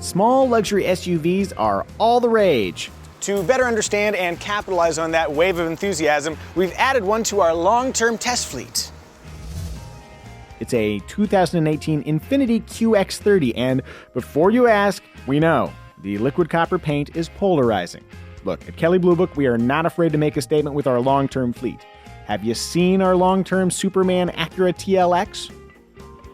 Small luxury SUVs are all the rage. To better understand and capitalize on that wave of enthusiasm, we've added one to our long-term test fleet. It's a 2018 Infiniti QX30, and before you ask, we know the liquid copper paint is polarizing. Look, at Kelley Blue Book, we are not afraid to make a statement with our long-term fleet. Have you seen our long-term Superman Acura TLX?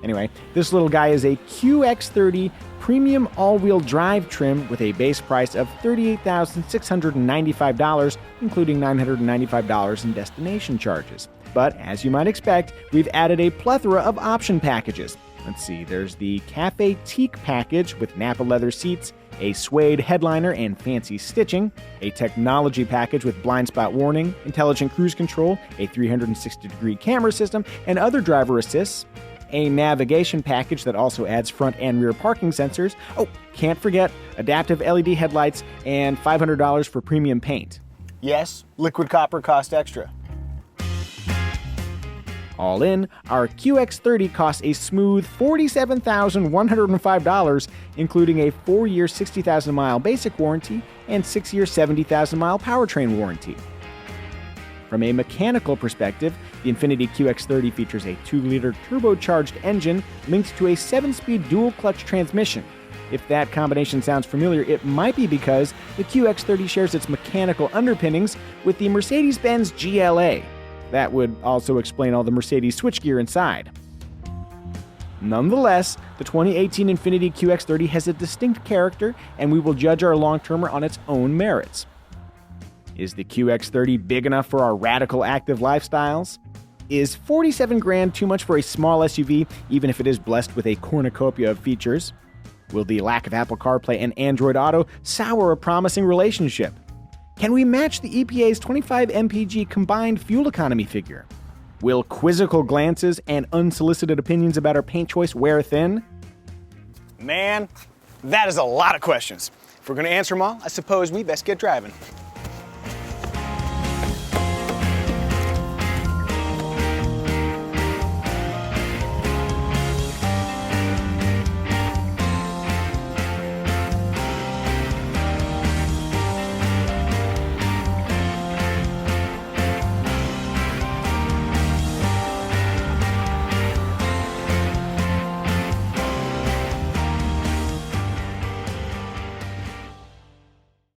Anyway, this little guy is a QX30 premium all-wheel drive trim with a base price of $38,695, including $995 in destination charges. But as you might expect, we've added a plethora of option packages. Let's see, there's the Cafe Teak package with Napa leather seats, a suede headliner and fancy stitching, a technology package with blind spot warning, intelligent cruise control, a 360-degree camera system, and other driver assists, a navigation package that also adds front and rear parking sensors. Oh, can't forget adaptive LED headlights and $500 for premium paint. Yes, liquid copper cost extra. All in, our QX30 costs a smooth $47,105, including a 4-year 60,000-mile basic warranty and 6-year 70,000-mile powertrain warranty. From a mechanical perspective, the Infiniti QX30 features a 2-liter turbocharged engine linked to a 7-speed dual-clutch transmission. If that combination sounds familiar, it might be because the QX30 shares its mechanical underpinnings with the Mercedes-Benz GLA. That would also explain all the Mercedes switchgear inside. Nonetheless, the 2018 Infiniti QX30 has a distinct character, and we will judge our long-termer on its own merits. Is the QX30 big enough for our radical active lifestyles? Is $47,000 too much for a small SUV, even if it is blessed with a cornucopia of features? Will the lack of Apple CarPlay and Android Auto sour a promising relationship? Can we match the EPA's 25 mpg combined fuel economy figure? Will quizzical glances and unsolicited opinions about our paint choice wear thin? Man, that is a lot of questions. If we're going to answer them all, I suppose we best get driving.